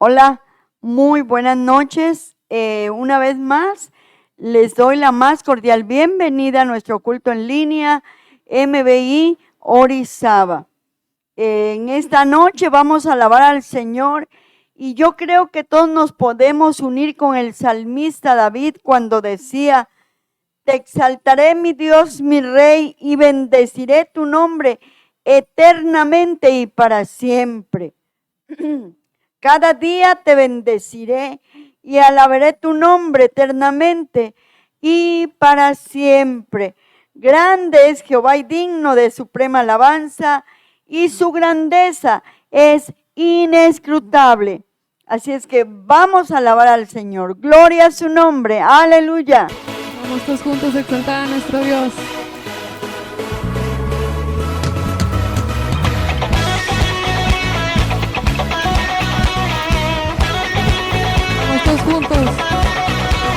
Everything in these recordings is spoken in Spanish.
Hola, muy buenas noches. Una vez más, les doy la más cordial bienvenida a nuestro culto en línea MBI Orizaba. En esta noche vamos a alabar al Señor y yo creo que todos nos podemos unir con el salmista David cuando decía: te exaltaré, mi Dios, mi Rey, y bendeciré tu nombre eternamente y para siempre. Cada día te bendeciré y alabaré tu nombre eternamente y para siempre. Grande es Jehová y digno de suprema alabanza, y su grandeza es inescrutable. Así es que vamos a alabar al Señor. Gloria a su nombre. Aleluya. Vamos todos juntos a exaltar a nuestro Dios. Vamos todos juntos.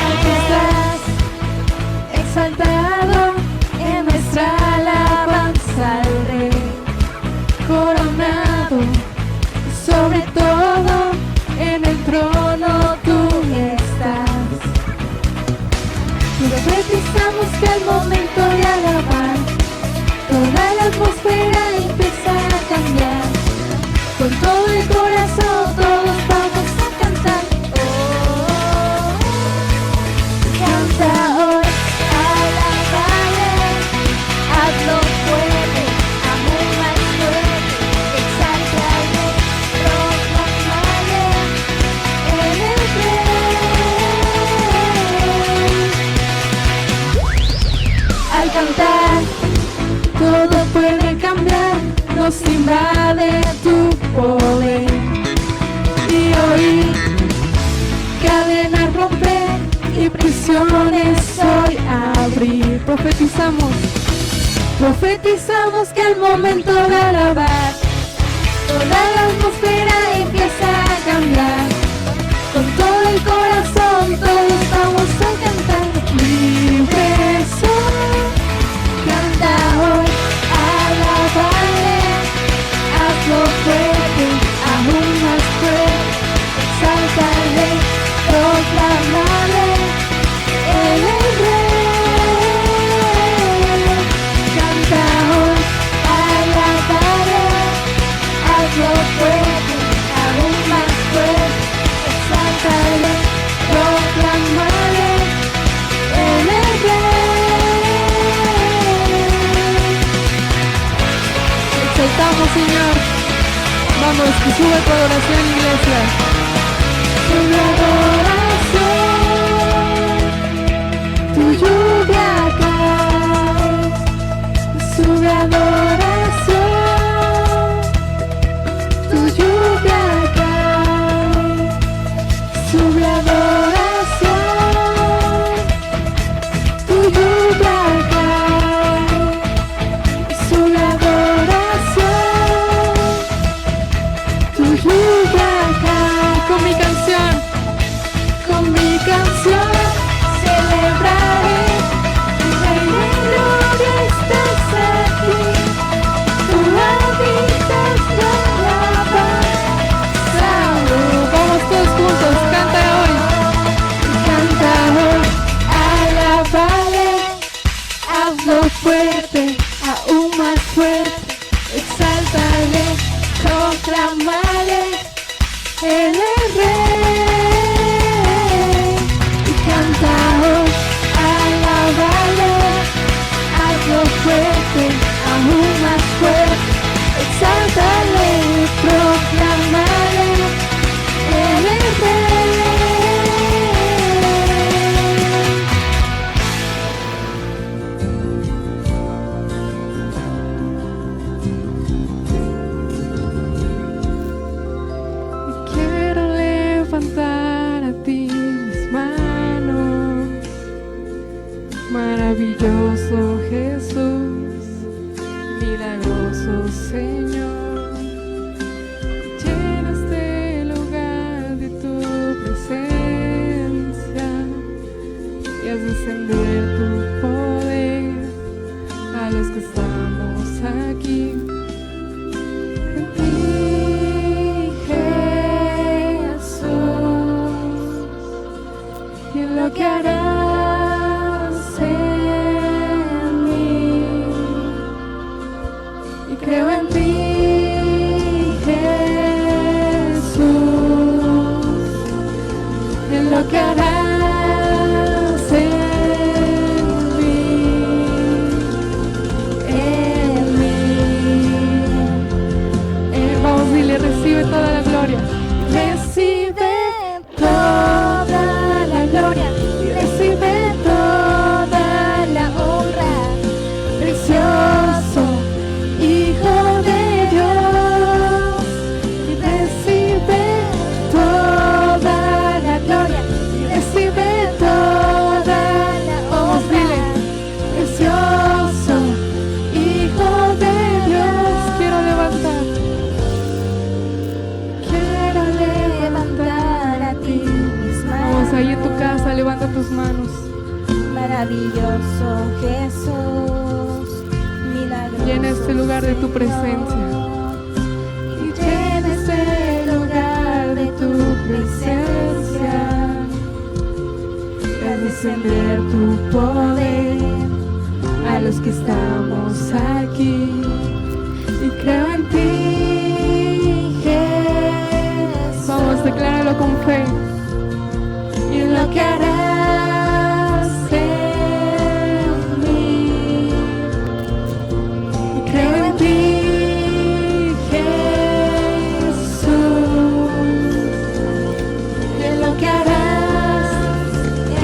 Aquí estás, exaltado en nuestra alabanza al Rey, coronado sobre todo, en el trono tú estás. Profetizamos que al momento de alabar, toda la atmósfera empieza a cambiar. Con todo el corazón todos vamos a cantar. Oh, canta hoy, alabale, hazlo fuerte, aún más fuerte, exáltale, proclamale, Él es Rey. Al cantar, todo puede cambiar, nos invade tu poder. Y hoy, cadenas romper y prisiones hoy abrir. Profetizamos que al momento de alabar, toda la atmósfera empieza a cambiar. Con todo el corazón todos vamos a cantar. Libre soy, canta hoy, alabale, hazlo fuerte, aún más fuerte, exáltale, proclamale, Él es Rey. Canta hoy, alabale, hazlo fuerte, aún más fuerte, exáltale, proclamale, Él es Rey. Exaltamos, Señor. Vamos, que sube tu adoración, iglesia. Sube adoración, tu lluvia cae. Sube adoración, tu lluvia cae. Sube adoración, tu lluvia cae. Sube adoración, tu lluvia cae. Con mi canción. Con mi canción celebraré, Rey de gloria estás aquí, tú habitas la alabanza. Vamos todos juntos. Canta hoy. Canta hoy, alabale, hazlo fuerte, aún más fuerte, exáltale, proclamale, Él es Rey. Y canta hoy, alabale, hazlo fuerte, aún más fuerte, exáltale, proclamale, Él es Rey. Quiero levantar a ti mis manos. Maravilloso Jesús, milagroso Señor. Llena este lugar de tu presencia y haz descender tu poder a los que estamos aquí. En ti, Jesús. y en lo que harás en mí. Y creo en ti, Jesús, en lo que harás en mí. Vamos, dile, recibe toda la gloria. Recibe toda la gloria, recibe toda la honra, precioso Hijo de Dios. Recibe toda la gloria, recibe toda la honra, precioso Hijo de Dios. Quiero levantar. Quiero levantar a ti mis manos. Vamos, ahí en tu casa, levanta tus manos. Maravilloso Jesús, milagroso. Llena este lugar de tu presencia. Y llena este lugar de tu presencia. Haz descender tu poder a los que estamos aquí. Y creo en ti, Jesús. Vamos, decláralo con fe. Y en lo que harás en mí. Y creo en ti, Jesús. Y en lo que harás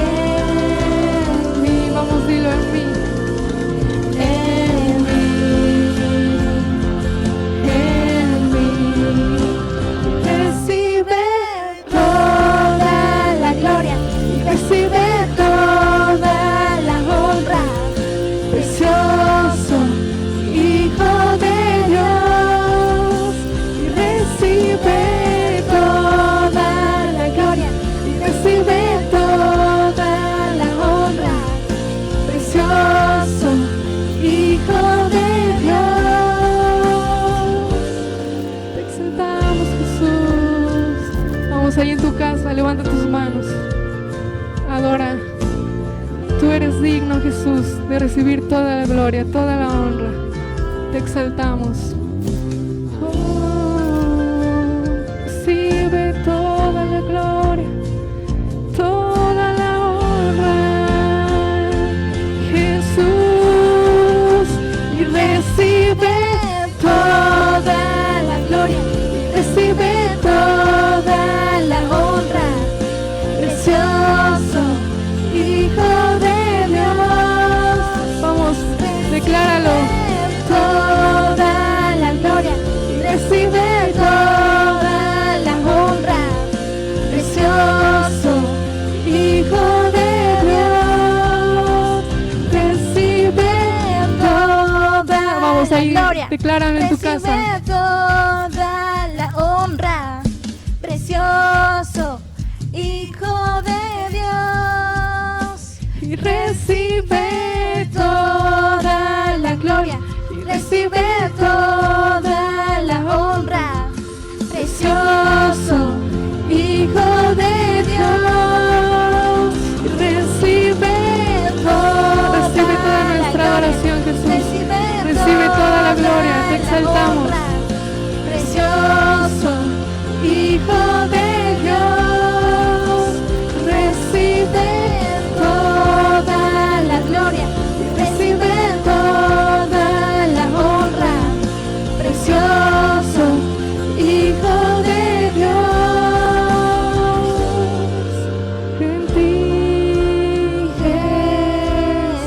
en mí. Vamos, dilo en mí. En mí. En mí. Recibe toda la gloria, recibe toda la honra, precioso Hijo de Dios. Y recibe toda la gloria, y recibe toda la honra, precioso Hijo de Dios. Te exaltamos, Jesús. Vamos, ahí en tu casa, levanta tus manos. Adora. Tú eres digno, Jesús, de recibir toda la gloria, toda la honra. Te exaltamos. Recibe toda la gloria, toda la honra, Jesús. Y recibe toda la gloria, recibe toda la honra, precioso Hijo de Dios. Vamos, decláralo. Toda la gloria, recibe toda la honra, precioso Hijo de Dios. Recibe toda Vamos, la ahí, gloria, decláralo en tu casa. recibe toda la honra, precioso Hijo de Dios. Y recibe toda la gloria, y recibe toda la honra, precioso Hijo de Dios. Y recibe toda nuestra la adoración, Jesús. recibe toda la gloria, te la exaltamos. honra, precioso Hijo de Dios. Recibe toda la gloria, recibe toda la honra, precioso Hijo de Dios. En ti,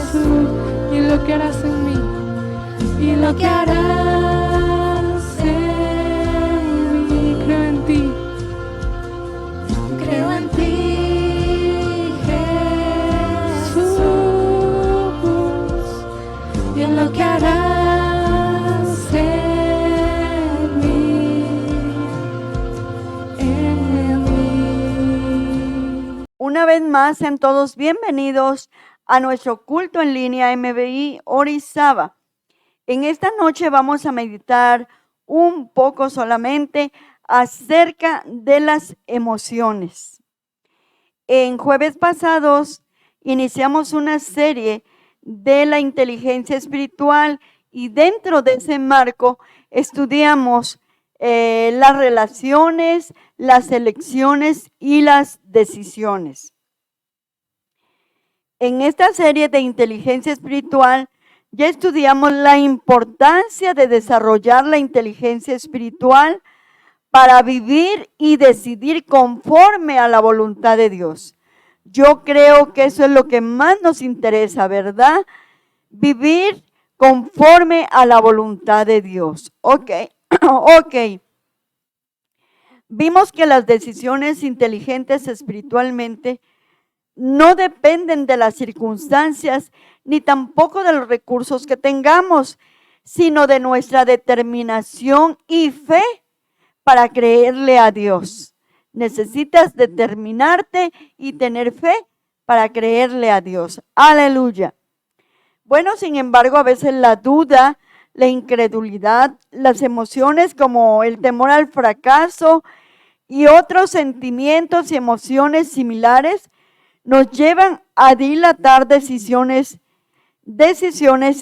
Jesús, y en lo que harás en mí. y lo que harás En mí, creo en ti. creo en ti, Jesús, y en lo que harás en mí. Una vez más, sean todos bienvenidos a nuestro culto en línea MBI Orizaba. En esta noche vamos a meditar un poco solamente acerca de las emociones. En jueves pasados iniciamos una serie de la inteligencia espiritual y dentro de ese marco estudiamos las relaciones, las elecciones y las decisiones. En esta serie de inteligencia espiritual ya estudiamos la importancia de desarrollar la inteligencia espiritual para vivir y decidir conforme a la voluntad de Dios. Yo creo que eso es lo que más nos interesa, ¿verdad? Vivir conforme a la voluntad de Dios. Ok. Vimos que las decisiones inteligentes espiritualmente no dependen de las circunstancias ni tampoco de los recursos que tengamos, sino de nuestra determinación y fe para creerle a Dios. Necesitas determinarte y tener fe para creerle a Dios. Aleluya. Bueno, sin embargo, a veces la duda, la incredulidad, las emociones como el temor al fracaso y otros sentimientos y emociones similares nos llevan a dilatar decisiones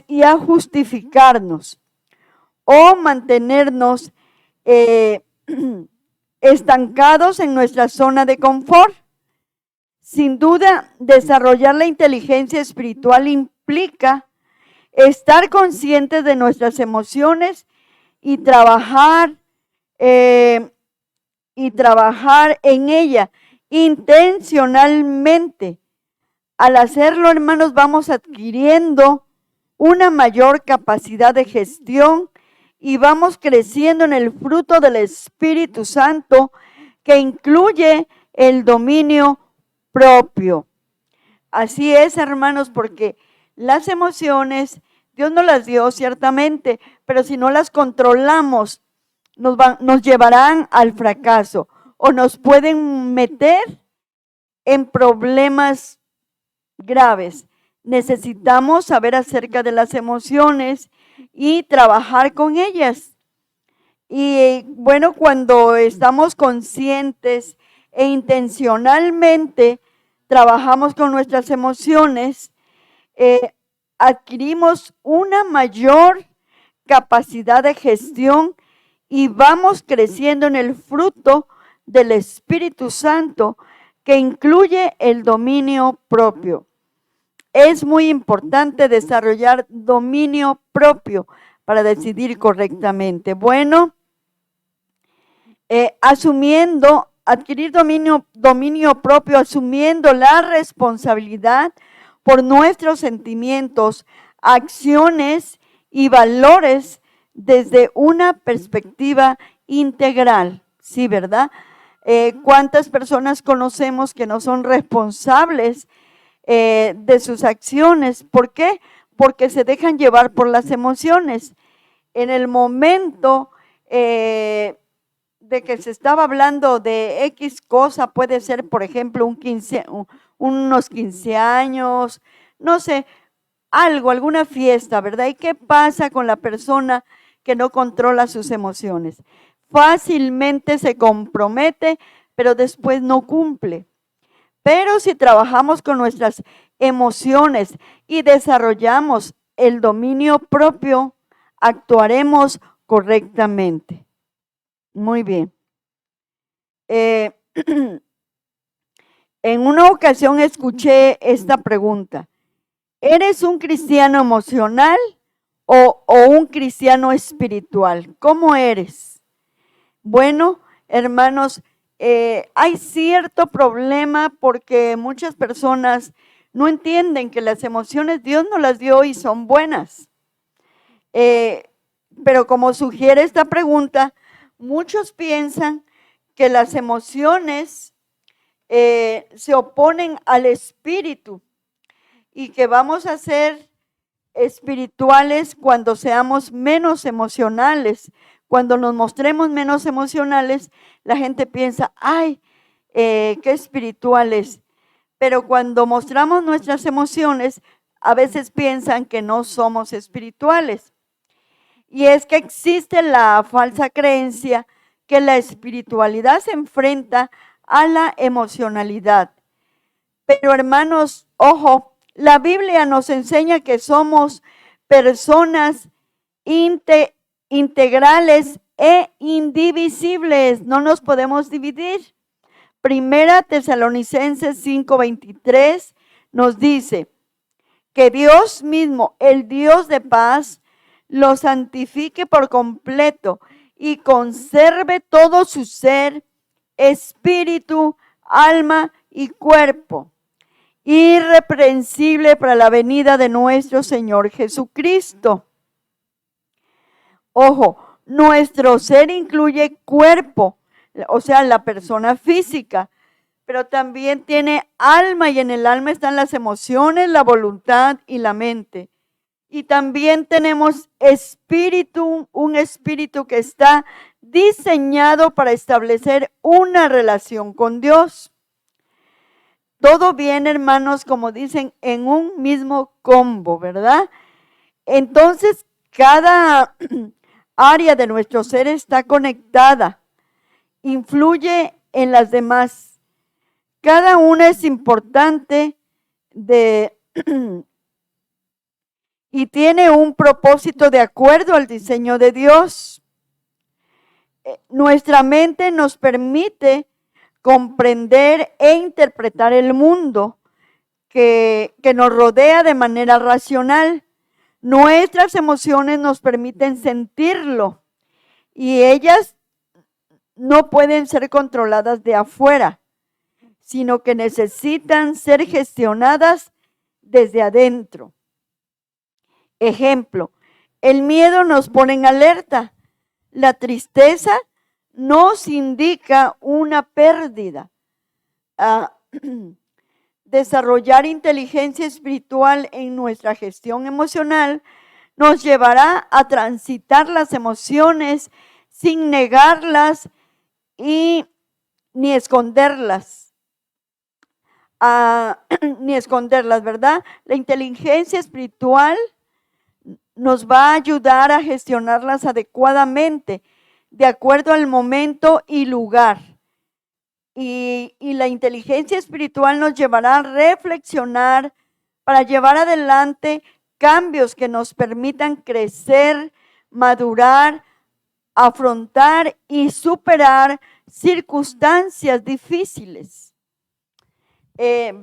y a justificarnos o mantenernos estancados en nuestra zona de confort. Sin duda, desarrollar la inteligencia espiritual implica estar conscientes de nuestras emociones y trabajar en ella intencionalmente. Al hacerlo, hermanos, vamos adquiriendo una mayor capacidad de gestión y vamos creciendo en el fruto del Espíritu Santo, que incluye el dominio propio. Así es, hermanos, porque las emociones Dios nos las dio ciertamente, pero si no las controlamos, nos llevarán al fracaso o nos pueden meter en problemas graves. Necesitamos saber acerca de las emociones y trabajar con ellas. Y bueno, cuando estamos conscientes e intencionalmente trabajamos con nuestras emociones, adquirimos una mayor capacidad de gestión y vamos creciendo en el fruto del Espíritu Santo, que incluye el dominio propio. Es muy importante desarrollar dominio propio para decidir correctamente. Bueno, adquirir dominio propio, asumiendo la responsabilidad por nuestros sentimientos, acciones y valores desde una perspectiva integral. Sí, ¿verdad? ¿Cuántas personas conocemos que no son responsables de sus acciones? ¿Por qué? Porque se dejan llevar por las emociones. En el momento de que se estaba hablando de X cosa, puede ser, por ejemplo, unos 15 años, no sé, alguna fiesta, ¿verdad? ¿Y qué pasa con la persona que no controla sus emociones? Fácilmente se compromete, pero después no cumple. Pero si trabajamos con nuestras emociones y desarrollamos el dominio propio, actuaremos correctamente. Muy bien. En una ocasión escuché esta pregunta: ¿eres un cristiano emocional o un cristiano espiritual? ¿Cómo eres? Bueno, hermanos, hay cierto problema porque muchas personas no entienden que las emociones Dios nos las dio y son buenas. Pero como sugiere esta pregunta, muchos piensan que las emociones se oponen al espíritu y que vamos a ser espirituales cuando seamos menos emocionales. Cuando nos mostremos menos emocionales, la gente piensa, ay, qué espirituales. Pero cuando mostramos nuestras emociones, a veces piensan que no somos espirituales. Y es que existe la falsa creencia que la espiritualidad se enfrenta a la emocionalidad. Pero hermanos, ojo, la Biblia nos enseña que somos personas integrales e indivisibles. No nos podemos dividir. Primera Tesalonicenses 5:23 nos dice que Dios mismo, el Dios de paz, lo santifique por completo y conserve todo su ser, espíritu, alma y cuerpo, irreprensible para la venida de nuestro Señor Jesucristo. Ojo, nuestro ser incluye cuerpo, o sea, la persona física, pero también tiene alma, y en el alma están las emociones, la voluntad y la mente. Y también tenemos espíritu, un espíritu que está diseñado para establecer una relación con Dios. Todo viene, hermanos, como dicen, en un mismo combo, ¿verdad? Entonces, cada área de nuestro ser está conectada, influye en las demás. Cada una es importante y tiene un propósito de acuerdo al diseño de Dios. Nuestra mente nos permite comprender e interpretar el mundo que nos rodea de manera racional. Nuestras emociones nos permiten sentirlo y ellas no pueden ser controladas de afuera, sino que necesitan ser gestionadas desde adentro. Ejemplo, el miedo nos pone en alerta. La tristeza nos indica una pérdida. Desarrollar inteligencia espiritual en nuestra gestión emocional nos llevará a transitar las emociones sin negarlas y ni esconderlas, ¿verdad? La inteligencia espiritual nos va a ayudar a gestionarlas adecuadamente, de acuerdo al momento y lugar. Y la inteligencia espiritual nos llevará a reflexionar para llevar adelante cambios que nos permitan crecer, madurar, afrontar y superar circunstancias difíciles.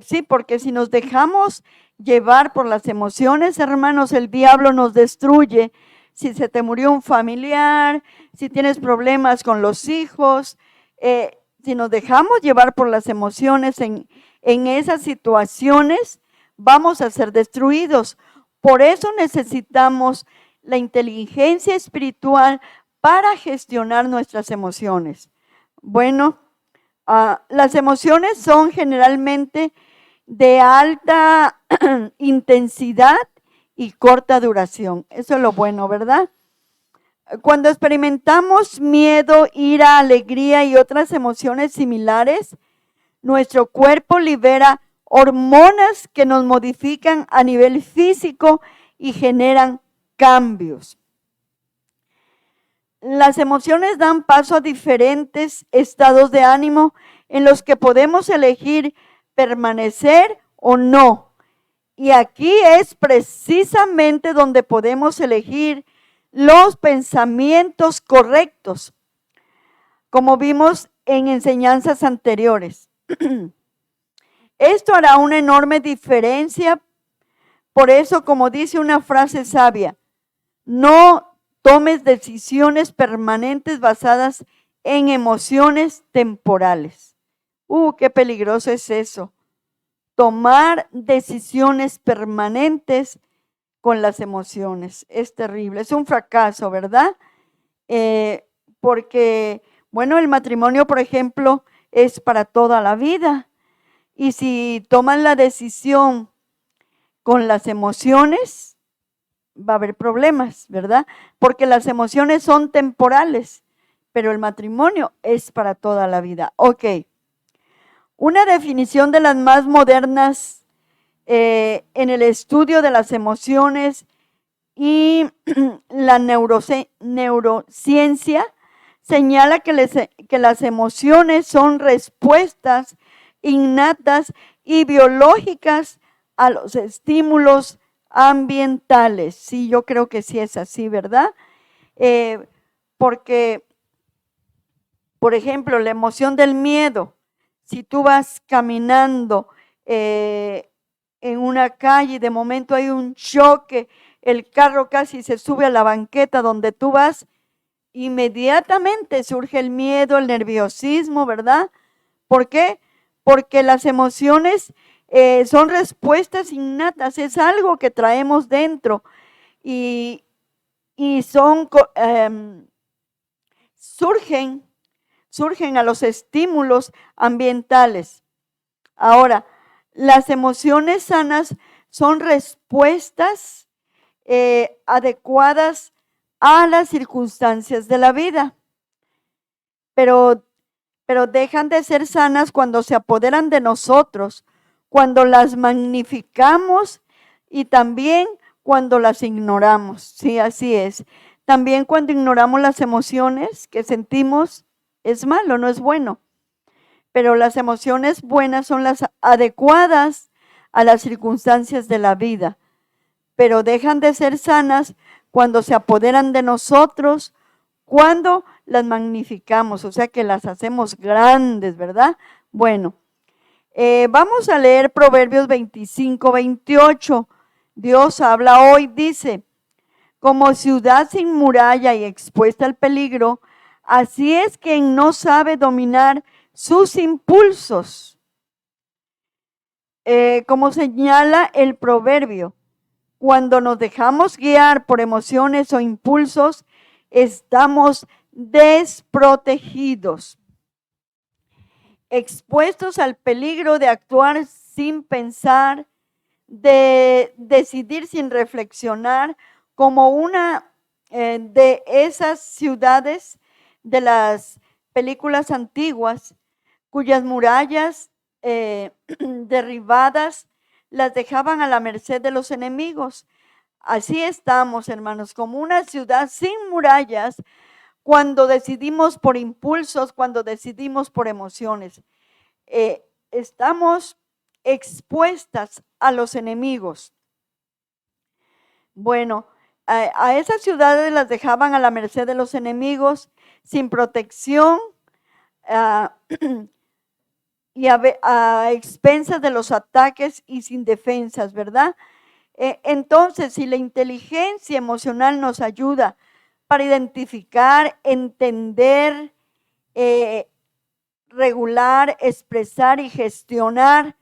Sí, porque si nos dejamos llevar por las emociones, hermanos, el diablo nos destruye. Si se te murió un familiar, si tienes problemas con los hijos, si nos dejamos llevar por las emociones en esas situaciones, vamos a ser destruidos. Por eso necesitamos la inteligencia espiritual para gestionar nuestras emociones. Bueno, las emociones son generalmente de alta intensidad y corta duración. Eso es lo bueno, ¿verdad? Cuando experimentamos miedo, ira, alegría y otras emociones similares, nuestro cuerpo libera hormonas que nos modifican a nivel físico y generan cambios. Las emociones dan paso a diferentes estados de ánimo en los que podemos elegir permanecer o no. Y aquí es precisamente donde podemos elegir los pensamientos correctos, como vimos en enseñanzas anteriores. Esto hará una enorme diferencia. Por eso, como dice una frase sabia, no tomes decisiones permanentes basadas en emociones temporales. Qué peligroso es eso. Tomar decisiones permanentes con las emociones. Es terrible, es un fracaso, ¿verdad? Porque, bueno, el matrimonio, por ejemplo, es para toda la vida. Y si toman la decisión con las emociones, va a haber problemas, ¿verdad? Porque las emociones son temporales, pero el matrimonio es para toda la vida. Ok. Una definición de las más modernas en el estudio de las emociones y la neurociencia señala que las emociones son respuestas innatas y biológicas a los estímulos ambientales. Sí, yo creo que sí es así, ¿verdad? Porque, por ejemplo, la emoción del miedo, si tú vas caminando en una calle y de momento hay un choque, el carro casi se sube a la banqueta donde tú vas, inmediatamente surge el miedo, el nerviosismo, ¿verdad? ¿Por qué? Porque las emociones son respuestas innatas, es algo que traemos dentro y son, surgen a los estímulos ambientales. Ahora, las emociones sanas son respuestas adecuadas a las circunstancias de la vida, pero dejan de ser sanas cuando se apoderan de nosotros, cuando las magnificamos y también cuando las ignoramos. Sí, así es. También cuando ignoramos las emociones que sentimos, es malo, no es bueno. Pero las emociones buenas son las adecuadas a las circunstancias de la vida, pero dejan de ser sanas cuando se apoderan de nosotros, cuando las magnificamos, o sea que las hacemos grandes, ¿verdad? Bueno, vamos a leer Proverbios 25-28. Dios habla hoy, dice: como ciudad sin muralla y expuesta al peligro, así es quien no sabe dominar sus impulsos. Como señala el proverbio, cuando nos dejamos guiar por emociones o impulsos, estamos desprotegidos, expuestos al peligro de actuar sin pensar, de decidir sin reflexionar, como una de esas ciudades de las películas antiguas, cuyas murallas derribadas las dejaban a la merced de los enemigos. Así estamos, hermanos, como una ciudad sin murallas cuando decidimos por impulsos, cuando decidimos por emociones. Estamos expuestas a los enemigos. Bueno, a esas ciudades las dejaban a la merced de los enemigos, sin protección y a expensas de los ataques y sin defensas, ¿verdad? Entonces, si la inteligencia emocional nos ayuda para identificar, entender, regular, expresar y gestionar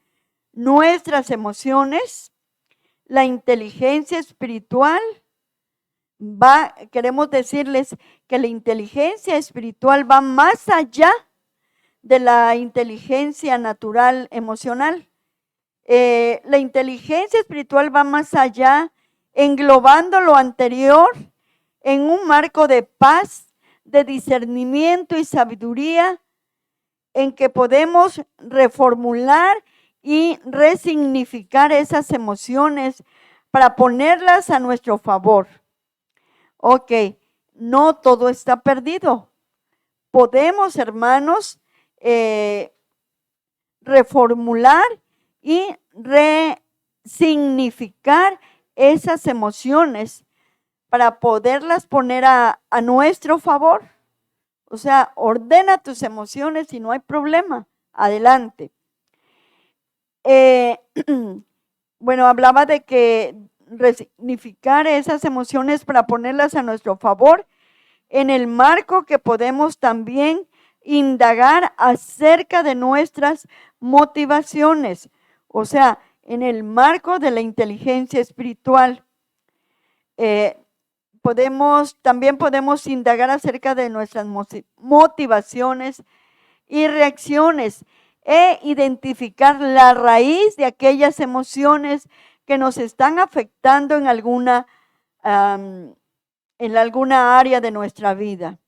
nuestras emociones, la inteligencia espiritual queremos decirles que la inteligencia espiritual va más allá de la inteligencia natural emocional. La inteligencia espiritual va más allá, englobando lo anterior en un marco de paz, de discernimiento y sabiduría, en que podemos reformular y resignificar esas emociones para ponerlas a nuestro favor. Ok, no todo está perdido. Podemos, hermanos, reformular y resignificar esas emociones para poderlas poner a nuestro favor. O sea, ordena tus emociones y no hay problema. Adelante. Bueno, hablaba de que resignificar esas emociones para ponerlas a nuestro favor, en el marco que podemos también indagar acerca de nuestras motivaciones, o sea, en el marco de la inteligencia espiritual. También podemos indagar acerca de nuestras motivaciones y reacciones e identificar la raíz de aquellas emociones que nos están afectando en alguna área de nuestra vida.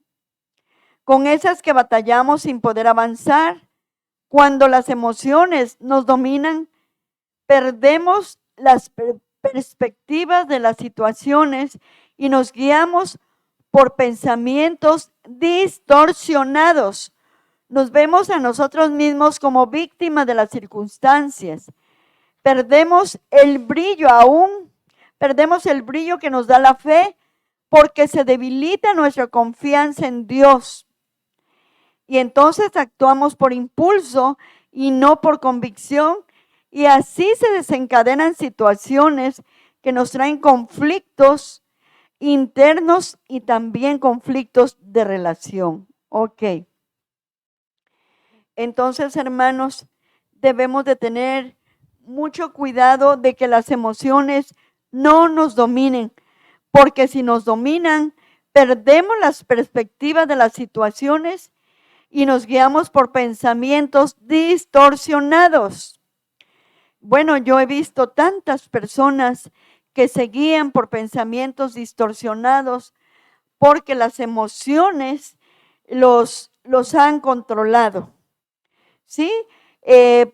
Con esas que batallamos sin poder avanzar, cuando las emociones nos dominan, perdemos las perspectivas de las situaciones y nos guiamos por pensamientos distorsionados. nos vemos a nosotros mismos como víctimas de las circunstancias. Perdemos el brillo aún, perdemos el brillo que nos da la fe porque se debilita nuestra confianza en Dios. Y entonces actuamos por impulso y no por convicción, y así se desencadenan situaciones que nos traen conflictos internos y también conflictos de relación. Ok. Entonces, hermanos, debemos de tener mucho cuidado de que las emociones no nos dominen, porque si nos dominan, perdemos las perspectivas de las situaciones y nos guiamos por pensamientos distorsionados. Bueno, yo he visto tantas personas que se guían por pensamientos distorsionados porque las emociones los han controlado. ¿Sí?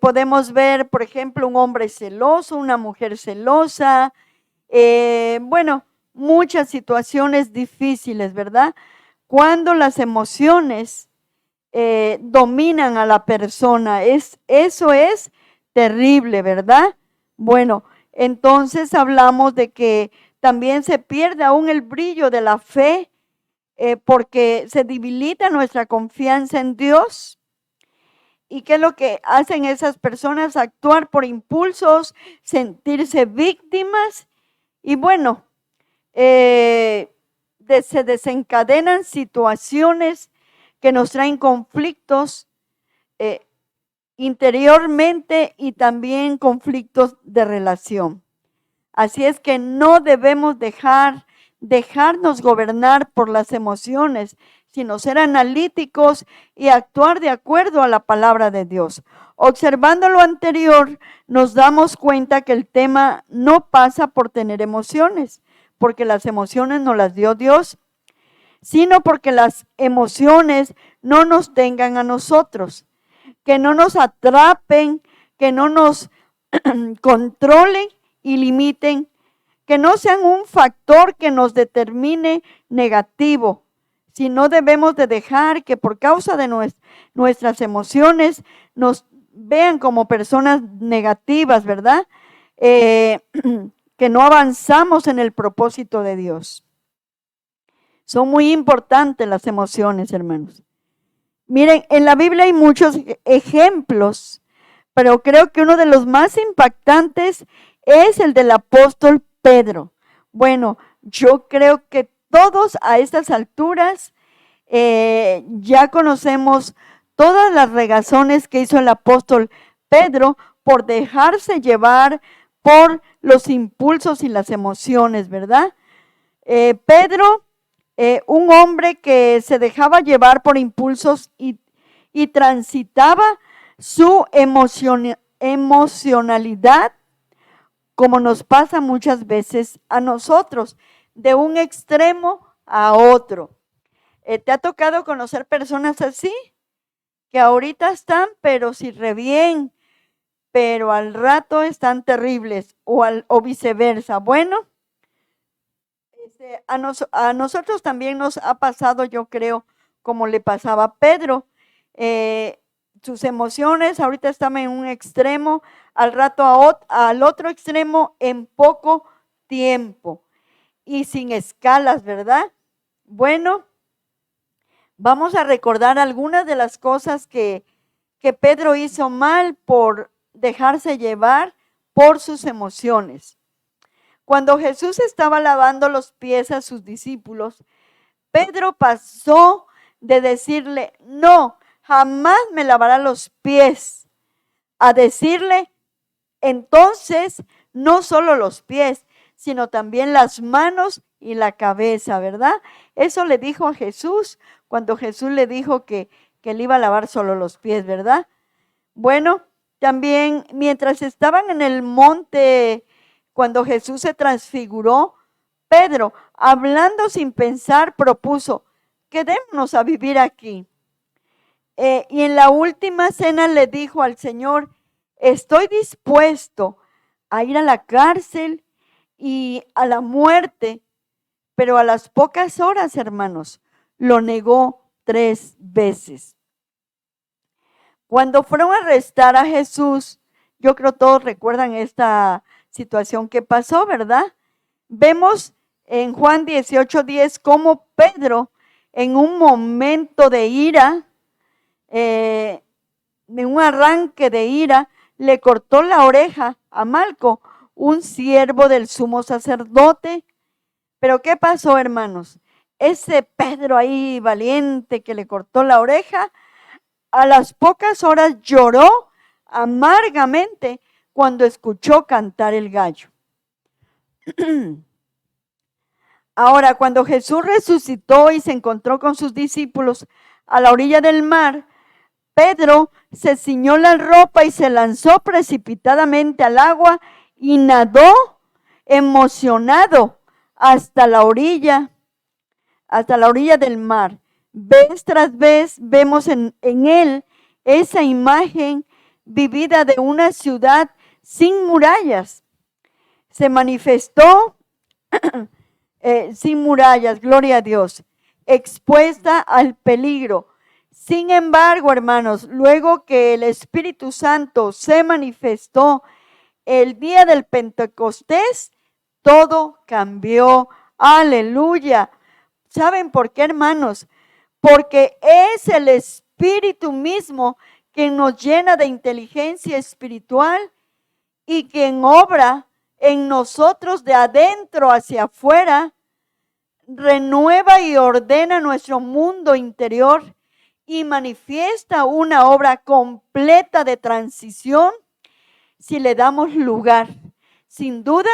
Podemos ver, por ejemplo, un hombre celoso, una mujer celosa, bueno, muchas situaciones difíciles, ¿verdad? Cuando las emociones dominan a la persona, eso es terrible, ¿verdad? Bueno, entonces hablamos de que también se pierde aún el brillo de la fe porque se debilita nuestra confianza en Dios. ¿Y qué es lo que hacen esas personas? Actuar por impulsos, sentirse víctimas y bueno, se desencadenan situaciones que nos traen conflictos interiormente y también conflictos de relación. Así es que no debemos dejarnos gobernar por las emociones, sino ser analíticos y actuar de acuerdo a la palabra de Dios. Observando lo anterior, nos damos cuenta que el tema no pasa por tener emociones, porque las emociones nos las dio Dios, sino porque las emociones no nos tengan a nosotros, que no nos atrapen, que no nos controlen y limiten, que no sean un factor que nos determine negativo, sino debemos de dejar que por causa de nuestras emociones nos vean como personas negativas, ¿verdad? Que no avanzamos en el propósito de Dios. Son muy importantes las emociones, hermanos. Miren, en la Biblia hay muchos ejemplos, pero creo que uno de los más impactantes es el del apóstol Pedro. Bueno, yo creo que todos a estas alturas ya conocemos todas las regazones que hizo el apóstol Pedro por dejarse llevar por los impulsos y las emociones, ¿verdad? Pedro, un hombre que se dejaba llevar por impulsos y transitaba su emocionalidad, como nos pasa muchas veces a nosotros, de un extremo a otro. ¿Te ha tocado conocer personas así? Que ahorita están, pero si re bien, pero al rato están terribles, o viceversa. Bueno, a nosotros también nos ha pasado, yo creo, como le pasaba a Pedro. Sus emociones ahorita están en un extremo, al rato al otro extremo en poco tiempo y sin escalas, ¿verdad? Bueno, vamos a recordar algunas de las cosas que Pedro hizo mal por dejarse llevar por sus emociones. Cuando Jesús estaba lavando los pies a sus discípulos, Pedro pasó de decirle, no, jamás me lavará los pies, a decirle, entonces, no solo los pies, sino también las manos y la cabeza, ¿verdad? Eso le dijo a Jesús cuando Jesús le dijo que le iba a lavar solo los pies, ¿verdad? Bueno, también mientras estaban en el monte, cuando Jesús se transfiguró, Pedro, hablando sin pensar, propuso, quedémonos a vivir aquí. Y en la última cena le dijo al Señor, estoy dispuesto a ir a la cárcel y a la muerte, pero a las pocas horas, hermanos, lo negó 3 veces. Cuando fueron a arrestar a Jesús, yo creo todos recuerdan esta situación que pasó, ¿verdad? Vemos en Juan 18:10 cómo Pedro, en un momento de ira, en un arranque de ira, le cortó la oreja a Malco, un siervo del sumo sacerdote. Pero ¿qué pasó, hermanos? Ese Pedro ahí valiente que le cortó la oreja, a las pocas horas lloró amargamente cuando escuchó cantar el gallo. Ahora, cuando Jesús resucitó y se encontró con sus discípulos a la orilla del mar, Pedro se ciñó la ropa y se lanzó precipitadamente al agua y nadó emocionado hasta la orilla del mar. Vez tras vez vemos en él esa imagen vivida de una ciudad sin murallas. Se manifestó sin murallas, gloria a Dios, expuesta al peligro. Sin embargo, hermanos, luego que el Espíritu Santo se manifestó el día del Pentecostés, todo cambió. Aleluya. ¿Saben por qué, hermanos? Porque es el Espíritu mismo quien nos llena de inteligencia espiritual y quien obra en nosotros de adentro hacia afuera, renueva y ordena nuestro mundo interior y manifiesta una obra completa de transición si le damos lugar. Sin duda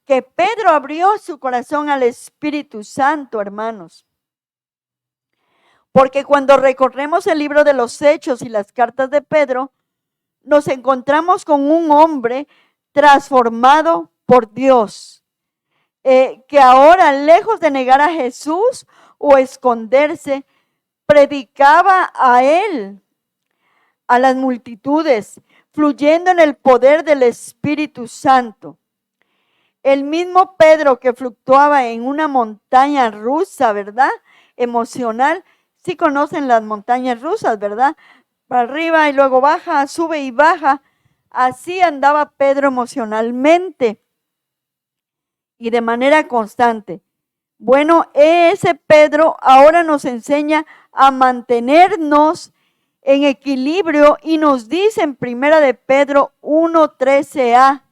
que Pedro abrió su corazón al Espíritu Santo, hermanos. Porque cuando recorremos el libro de los Hechos y las cartas de Pedro, nos encontramos con un hombre transformado por Dios, que ahora, lejos de negar a Jesús o esconderse, predicaba a él, a las multitudes, fluyendo en el poder del Espíritu Santo. El mismo Pedro que fluctuaba en una montaña rusa, ¿verdad? Emocional. Sí conocen las montañas rusas, ¿verdad? Para arriba y luego baja, sube y baja. Así andaba Pedro emocionalmente y de manera constante. Bueno, ese Pedro ahora nos enseña a mantenernos en equilibrio y nos dice en Primera de Pedro 1:13a,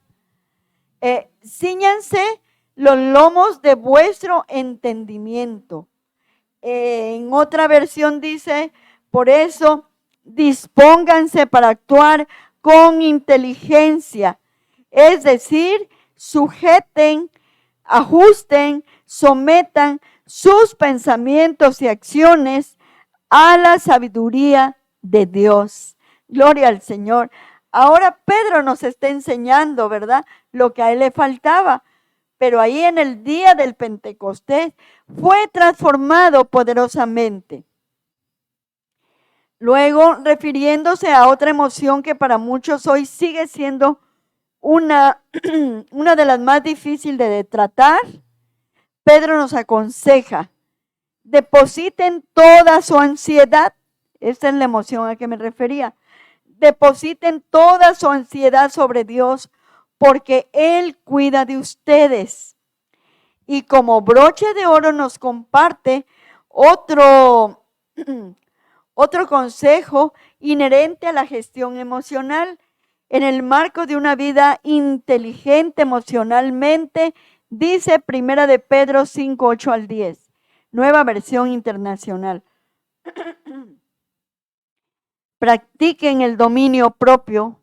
cíñanse los lomos de vuestro entendimiento. En otra versión dice, por eso dispónganse para actuar con inteligencia, es decir, sujeten, ajusten, sometan sus pensamientos y acciones a la sabiduría de Dios. Gloria al Señor. Ahora Pedro nos está enseñando, ¿verdad?, lo que a él le faltaba. Pero ahí en el día del Pentecostés fue transformado poderosamente. Luego, refiriéndose a otra emoción que para muchos hoy sigue siendo una de las más difíciles de tratar, Pedro nos aconseja, depositen toda su ansiedad, esta es la emoción a que me refería, depositen toda su ansiedad sobre Dios, porque Él cuida de ustedes. Y como broche de oro nos comparte otro consejo inherente a la gestión emocional en el marco de una vida inteligente emocionalmente, dice Primera de Pedro 5:8-10, nueva versión internacional. Practiquen el dominio propio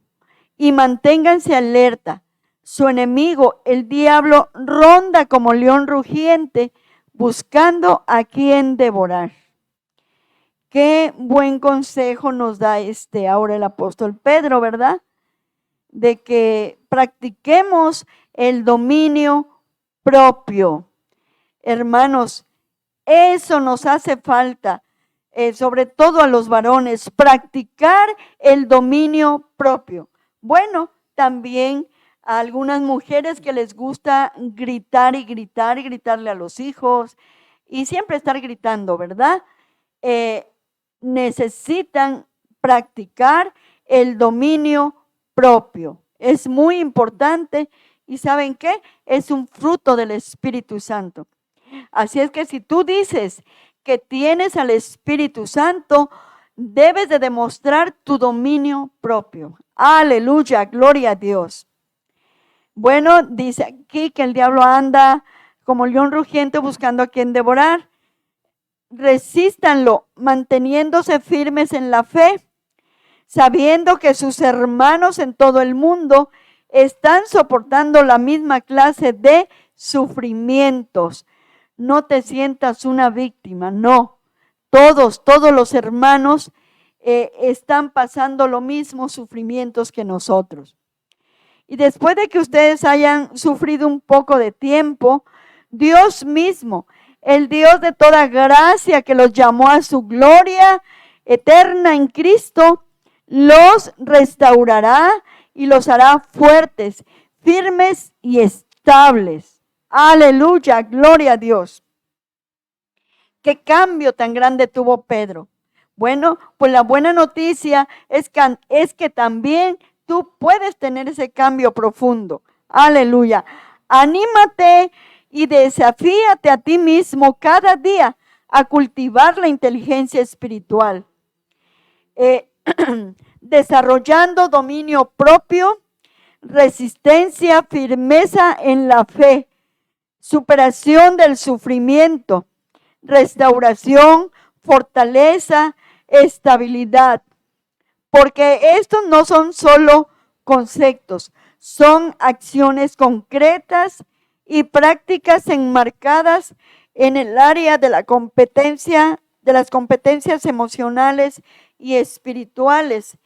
y manténganse alerta. Su enemigo, el diablo, ronda como león rugiente, buscando a quien devorar. Qué buen consejo nos da ahora el apóstol Pedro, ¿verdad? De que practiquemos el dominio propio. Hermanos, eso nos hace falta, sobre todo a los varones, practicar el dominio propio. Bueno, también a algunas mujeres que les gusta gritar y gritar y gritarle a los hijos y siempre estar gritando, ¿verdad? Necesitan practicar el dominio propio. Es muy importante y ¿saben qué? Es un fruto del Espíritu Santo. Así es que si tú dices que tienes al Espíritu Santo, debes de demostrar tu dominio propio. Aleluya, gloria a Dios. Bueno, dice aquí que el diablo anda como león rugiente buscando a quien devorar. Resístanlo, manteniéndose firmes en la fe, sabiendo que sus hermanos en todo el mundo están soportando la misma clase de sufrimientos. No te sientas una víctima, no. Todos los hermanos están pasando los mismos sufrimientos que nosotros. Y después de que ustedes hayan sufrido un poco de tiempo, Dios mismo, el Dios de toda gracia que los llamó a su gloria eterna en Cristo, los restaurará y los hará fuertes, firmes y estables. Aleluya, gloria a Dios. ¿Qué cambio tan grande tuvo Pedro? Bueno, pues la buena noticia es que también tú puedes tener ese cambio profundo. Aleluya. Anímate y desafíate a ti mismo cada día a cultivar la inteligencia espiritual. Desarrollando dominio propio, resistencia, firmeza en la fe, superación del sufrimiento, restauración, fortaleza, estabilidad. Porque estos no son solo conceptos, son acciones concretas y prácticas enmarcadas en el área de la competencia, de las competencias emocionales y espirituales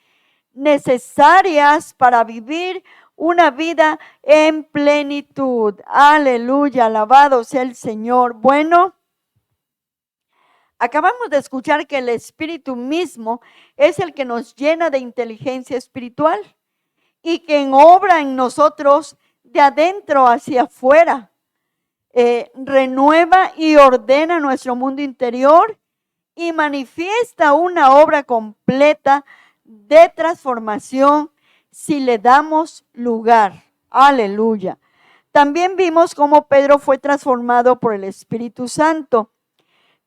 necesarias para vivir una vida en plenitud. Aleluya, alabado sea el Señor. Bueno, acabamos de escuchar que el Espíritu mismo es el que nos llena de inteligencia espiritual y que obra en nosotros de adentro hacia afuera. Renueva y ordena nuestro mundo interior y manifiesta una obra completa de transformación si le damos lugar. Aleluya. También vimos cómo Pedro fue transformado por el Espíritu Santo.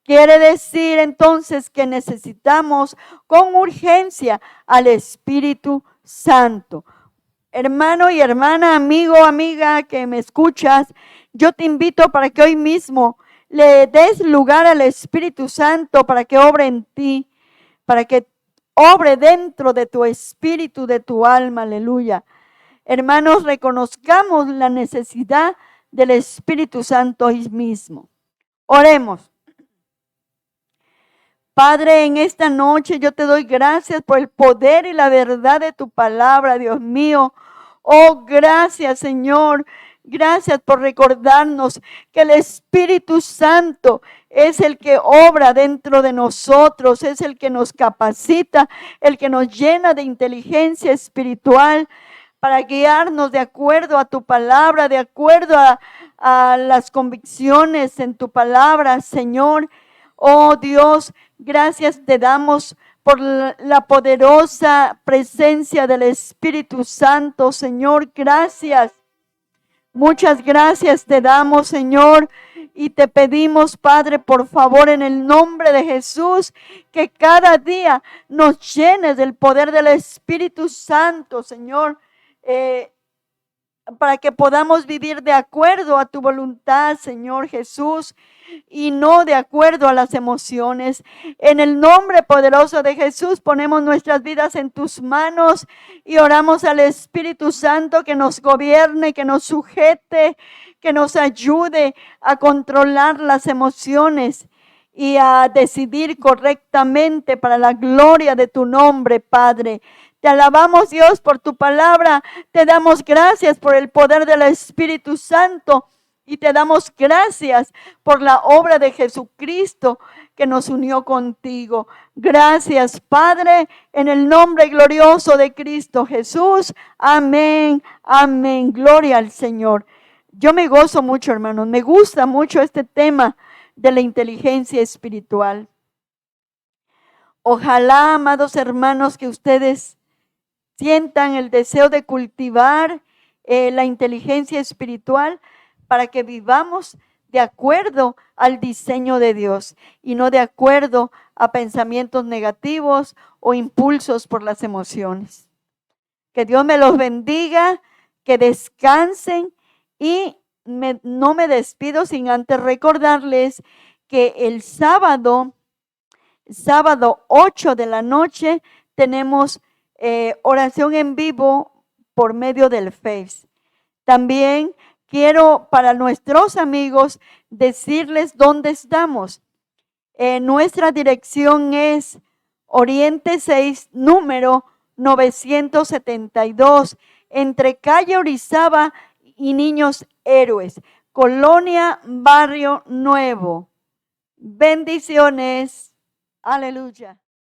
Quiere decir entonces que necesitamos con urgencia al Espíritu Santo. Hermano y hermana, amigo, amiga que me escuchas, yo te invito para que hoy mismo le des lugar al Espíritu Santo para que obre en ti, para que obre dentro de tu espíritu, de tu alma, aleluya. Hermanos, reconozcamos la necesidad del Espíritu Santo hoy mismo. Oremos. Padre, en esta noche yo te doy gracias por el poder y la verdad de tu palabra, Dios mío. Oh, gracias, Señor. Gracias por recordarnos que el Espíritu Santo es el que obra dentro de nosotros, es el que nos capacita, el que nos llena de inteligencia espiritual para guiarnos de acuerdo a tu palabra, de acuerdo a las convicciones en tu palabra, Señor. Oh Dios, gracias te damos por la poderosa presencia del Espíritu Santo, Señor. Gracias. Muchas gracias te damos, Señor, y te pedimos, Padre, por favor, en el nombre de Jesús, que cada día nos llenes del poder del Espíritu Santo, Señor, para que podamos vivir de acuerdo a tu voluntad, Señor Jesús, y no de acuerdo a las emociones. En el nombre poderoso de Jesús ponemos nuestras vidas en tus manos y oramos al Espíritu Santo que nos gobierne, que nos sujete, que nos ayude a controlar las emociones y a decidir correctamente para la gloria de tu nombre, Padre. Te alabamos, Dios, por tu palabra. Te damos gracias por el poder del Espíritu Santo. Y te damos gracias por la obra de Jesucristo que nos unió contigo. Gracias, Padre, en el nombre glorioso de Cristo Jesús. Amén, amén. Gloria al Señor. Yo me gozo mucho, hermanos. Me gusta mucho este tema de la inteligencia espiritual. Ojalá, amados hermanos, que ustedes sientan el deseo de cultivar la inteligencia espiritual para que vivamos de acuerdo al diseño de Dios y no de acuerdo a pensamientos negativos o impulsos por las emociones. Que Dios me los bendiga, que descansen y no me despido sin antes recordarles que el sábado 8 de la noche tenemos oración en vivo por medio del Face. También quiero para nuestros amigos decirles dónde estamos. Nuestra dirección es Oriente 6, número 972, entre calle Orizaba y Niños Héroes, Colonia Barrio Nuevo. Bendiciones. Aleluya.